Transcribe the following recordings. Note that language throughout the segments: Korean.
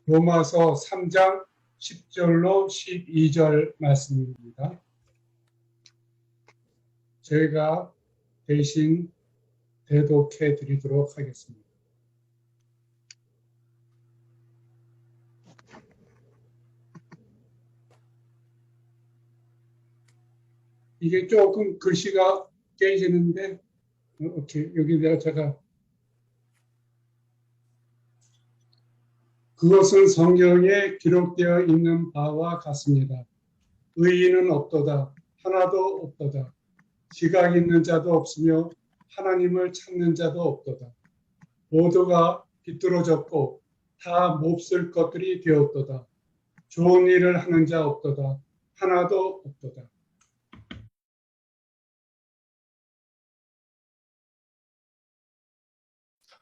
로마서 3장 10절로 12절 말씀입니다. 제가 대신 대독해 드리도록 하겠습니다. 이게 조금 글씨가 깨지는데, 오케이, 여기 제가 그것은 성경에 기록되어 있는 바와 같습니다. 의인은 없도다. 하나도 없도다. 지각 있는 자도 없으며 하나님을 찾는 자도 없도다. 모두가 비뚤어졌고 다 몹쓸 것들이 되었도다. 좋은 일을 하는 자 없도다. 하나도 없도다.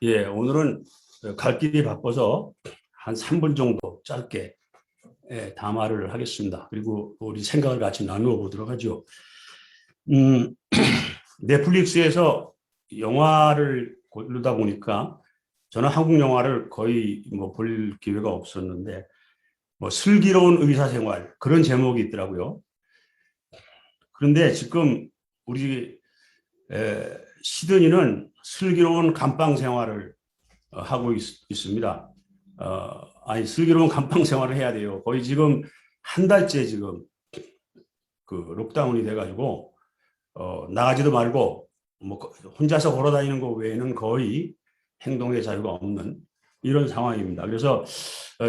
예, 오늘은 갈 길이 바빠서 한 3분 정도 짧게 담화를 하겠습니다. 그리고 우리 생각을 같이 나누어 보도록 하죠. 넷플릭스에서 영화를 고르다 보니까 저는 한국 영화를 거의 볼 기회가 없었는데 슬기로운 의사생활 그런 제목이 있더라고요. 그런데 지금 우리 시드니는 슬기로운 감방 생활을 하고 있습니다. 아니 슬기로운 감방 생활을 해야 돼요. 거의 지금 한 달째 지금 그 록다운이 돼가지고 나가지도 말고 혼자서 걸어다니는 것 외에는 거의 행동의 자유가 없는 이런 상황입니다. 그래서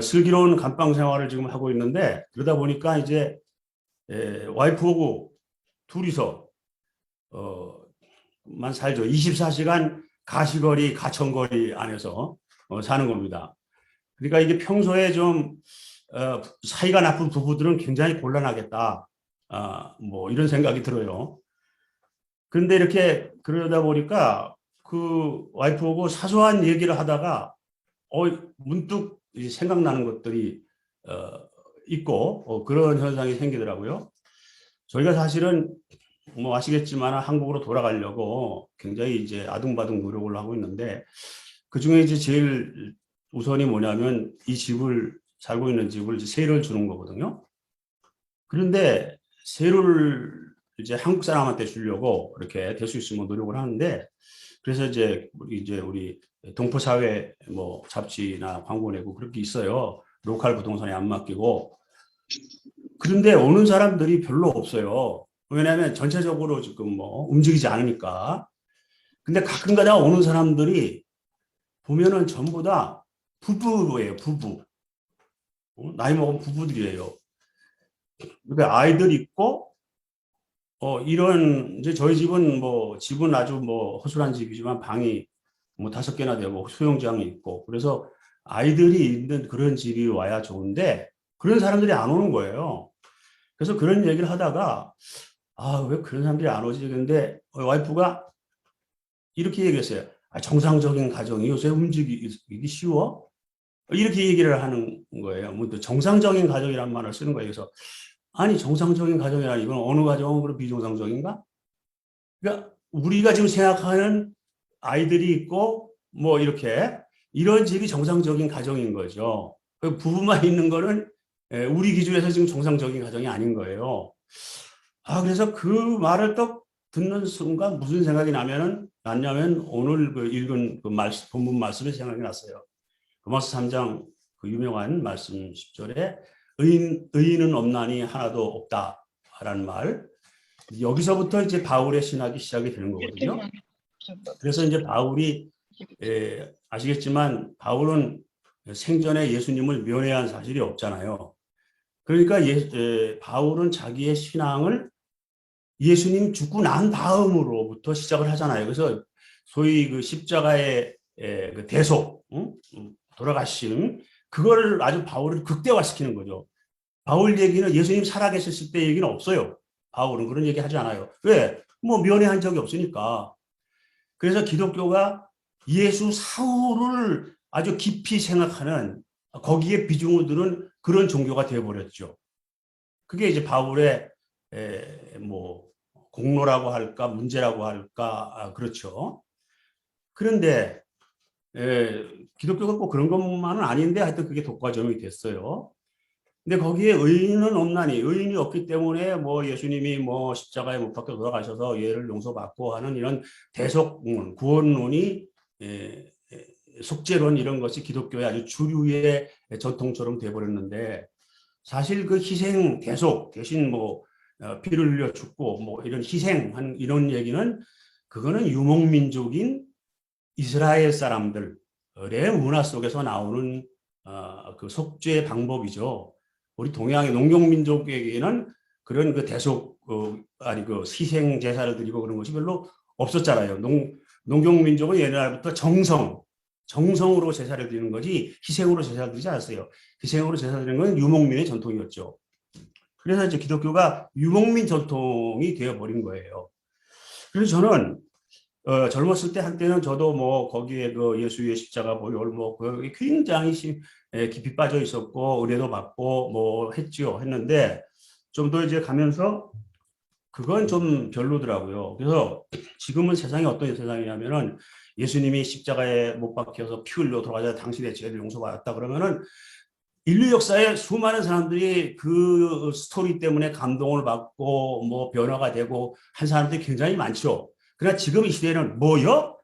슬기로운 감방 생활을 지금 하고 있는데 그러다 보니까 이제 와이프하고 둘이서 만 살죠. 24시간 가시거리 가천거리 안에서 사는 겁니다. 그러니까 이게 평소에 좀 사이가 나쁜 부부들은 굉장히 곤란하겠다. 이런 생각이 들어요. 그런데 이렇게 그러다 보니까 그 와이프하고 사소한 얘기를 하다가 문득 생각나는 것들이 있고 그런 현상이 생기더라고요. 저희가 사실은 아시겠지만 한국으로 돌아가려고 굉장히 이제 아둥바둥 노력을 하고 있는데 그중에 이제 제일 우선이 뭐냐면 이 집을 살고 있는 집을 이제 세를 주는 거거든요. 그런데 세를 이제 한국 사람한테 주려고 이렇게 될 수 있으면 노력을 하는데 그래서 이제 우리 동포사회 잡지나 광고 내고 그렇게 있어요. 로컬 부동산에 안 맡기고. 그런데 오는 사람들이 별로 없어요. 왜냐하면 전체적으로 지금 움직이지 않으니까. 근데 가끔가다 오는 사람들이 보면은 전부 다 부부예요, 부부. 나이 먹은 부부들이에요. 그러니까 아이들 있고, 이제 저희 집은 집은 아주 허술한 집이지만 방이 5개나 되고 수영장이 있고, 그래서 아이들이 있는 그런 집이 와야 좋은데, 그런 사람들이 안 오는 거예요. 그래서 그런 얘기를 하다가, 왜 그런 사람들이 안 오지? 근데 와이프가 이렇게 얘기했어요. 정상적인 가정이 요새 움직이기 쉬워? 이렇게 얘기를 하는 거예요. 또 정상적인 가정이란 말을 쓰는 거예요. 그래서 아니 정상적인 가정이란 이건 어느 가정은 그럼 비정상적인가? 그러니까 우리가 지금 생각하는 아이들이 있고 이렇게 이런 집이 정상적인 가정인 거죠. 부부만 있는 거는 우리 기준에서 지금 정상적인 가정이 아닌 거예요. 그래서 그 말을 딱 듣는 순간 무슨 생각이 났냐면 오늘 읽은 본문 말씀이 생각이 났어요. 로마서 3장 그 유명한 말씀 10절에 의인은 없나니 하나도 없다라는 말. 여기서부터 이제 바울의 신학이 시작이 되는 거거든요. 그래서 이제 바울이 아시겠지만 바울은 생전에 예수님을 면회한 사실이 없잖아요. 그러니까 바울은 자기의 신앙을 예수님 죽고 난 다음으로부터 시작을 하잖아요. 그래서 소위 그 십자가의 그 대속, 돌아가심, 그거를 아주 바울을 극대화시키는 거죠. 바울 얘기는 예수님 살아계셨을 때 얘기는 없어요. 바울은 그런 얘기 하지 않아요. 왜? 면회한 적이 없으니까. 그래서 기독교가 예수 사후를 아주 깊이 생각하는 거기에 비중을 두는 그런 종교가 되어버렸죠. 그게 이제 바울의 공로라고 할까 문제라고 할까 그렇죠. 그런데 기독교가 꼭 그런 것만은 아닌데 하여튼 그게 독과점이 됐어요. 근데 거기에 의인은 없나니 의인이 없기 때문에 뭐 예수님이 뭐 십자가에 못 박혀 돌아가셔서 죄를 용서받고 하는 이런 대속 구원론이 속죄론 이런 것이 기독교의 아주 주류의 전통처럼 돼버렸는데 사실 그 희생 대속 대신 뭐 피를 흘려 죽고 뭐 이런 희생한 이런 얘기는 그거는 유목민족인 이스라엘 사람들의 문화 속에서 나오는 그 속죄 방법이죠. 우리 동양의 농경민족에게는 그런 그 대속 아니 그 희생 제사를 드리고 그런 것이 별로 없었잖아요. 농경민족은 옛날부터 정성으로 제사를 드리는 거지 희생으로 제사를 드리지 않았어요. 희생으로 제사 드리는 건 유목민의 전통이었죠. 그래서 이제 기독교가 유목민 전통이 되어버린 거예요. 그래서 저는 젊었을 때 한때는 저도 뭐 거기에 그 예수의 십자가 보혈 뭐 굉장히 깊이 빠져 있었고 의뢰도 받고 뭐 했는데 좀 더 이제 가면서 그건 좀 별로더라고요. 그래서 지금은 세상이 어떤 세상이냐면은 예수님이 십자가에 못 박혀서 피 흘려 돌아가서 당신의 죄를 용서받았다 그러면은 인류 역사에 수많은 사람들이 그 스토리 때문에 감동을 받고 뭐 변화가 되고 한 사람들이 굉장히 많죠. 그러나 지금 이 시대에는 뭐요?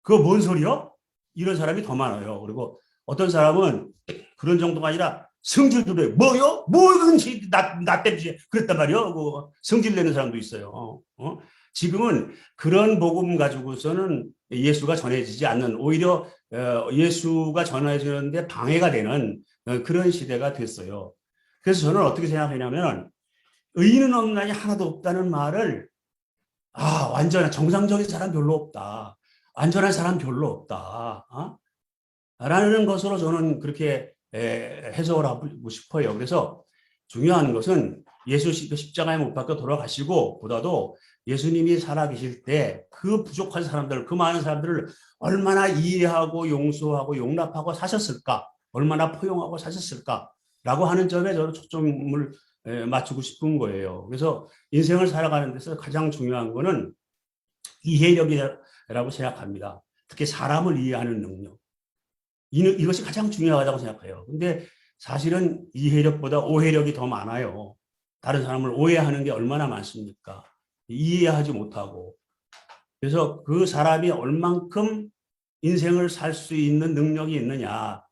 그거 뭔 소리요? 이런 사람이 더 많아요. 그리고 어떤 사람은 그런 정도가 아니라 성질도 해. 뭐요? 뭐든지 나 때문에 그랬단 말이요. 그 성질 내는 사람도 있어요. 지금은 그런 복음 가지고서는 예수가 전해지지 않는 오히려 예수가 전해지는데 방해가 되는 그런 시대가 됐어요. 그래서 저는 어떻게 생각하냐면 의인은 없나니 하나도 없다는 말을 완전한 정상적인 사람 별로 없다. 완전한 사람 별로 없다. 라는 것으로 저는 그렇게 해석을 하고 싶어요. 그래서 중요한 것은 예수 십자가에 못 박혀 돌아가시고 보다도 예수님이 살아계실 때 그 부족한 사람들, 그 많은 사람들을 얼마나 이해하고 용서하고 용납하고 사셨을까? 얼마나 포용하고 사셨을까라고 하는 점에 저는 초점을 맞추고 싶은 거예요. 그래서 인생을 살아가는 데서 가장 중요한 거는 이해력이라고 생각합니다. 특히 사람을 이해하는 능력. 이것이 가장 중요하다고 생각해요. 근데 사실은 이해력보다 오해력이 더 많아요. 다른 사람을 오해하는 게 얼마나 많습니까? 이해하지 못하고. 그래서 그 사람이 얼만큼 인생을 살 수 있는 능력이 있느냐.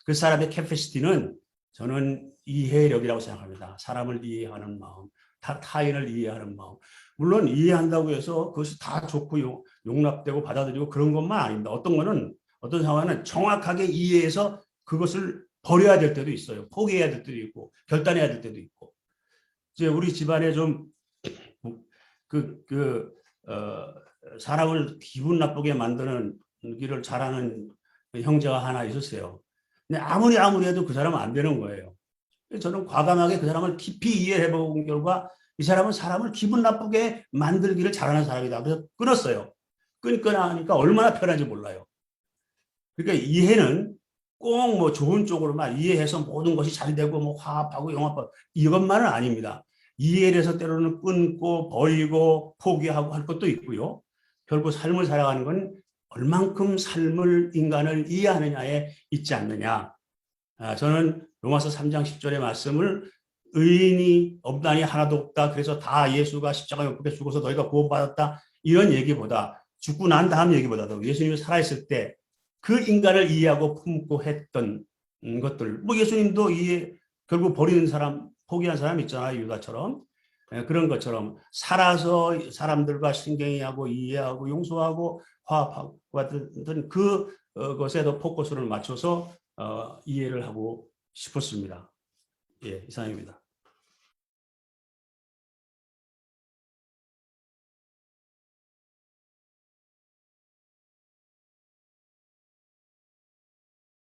그 사람의 캐패시티는 저는 이해력이라고 생각합니다. 사람을 이해하는 마음, 타인을 이해하는 마음. 물론 이해한다고 해서 그것이 다 좋고 용납되고 받아들이고 그런 것만 아닙니다. 어떤 상황은 정확하게 이해해서 그것을 버려야 될 때도 있어요. 포기해야 될 때도 있고 결단해야 될 때도 있고. 이제 우리 집안에 좀 사람을 기분 나쁘게 만드는 길을 잘하는 형제가 하나 있었어요. 근데 아무리 해도 그 사람은 안 되는 거예요. 저는 과감하게 그 사람을 깊이 이해해 본 결과 이 사람은 사람을 기분 나쁘게 만들기를 잘하는 사람이다. 그래서 끊었어요. 끊거나 하니까 얼마나 편한지 몰라요. 그러니까 이해는 꼭 뭐 좋은 쪽으로만 이해해서 모든 것이 잘 되고 뭐 화합하고 용합하고 이것만은 아닙니다. 이해를 해서 때로는 끊고 버리고 포기하고 할 것도 있고요. 결국 삶을 살아가는 건 얼만큼 인간을 이해하느냐에 있지 않느냐. 저는 로마서 3장 10절의 말씀을 의인이 없다니 하나도 없다. 그래서 다 예수가 십자가에 못 박혀 죽어서 너희가 구원받았다. 이런 얘기보다 죽고 난 다음 얘기보다도 예수님이 살아있을 때 그 인간을 이해하고 품고 했던 것들. 뭐 예수님도 결국 버리는 사람, 포기한 사람 있잖아요. 유다처럼. 그런 것처럼 살아서 사람들과 신경이하고 이해하고 용서하고 화합하고 같은 그것에 더 포커스를 맞춰서 이해를 하고 싶었습니다. 예, 이상입니다.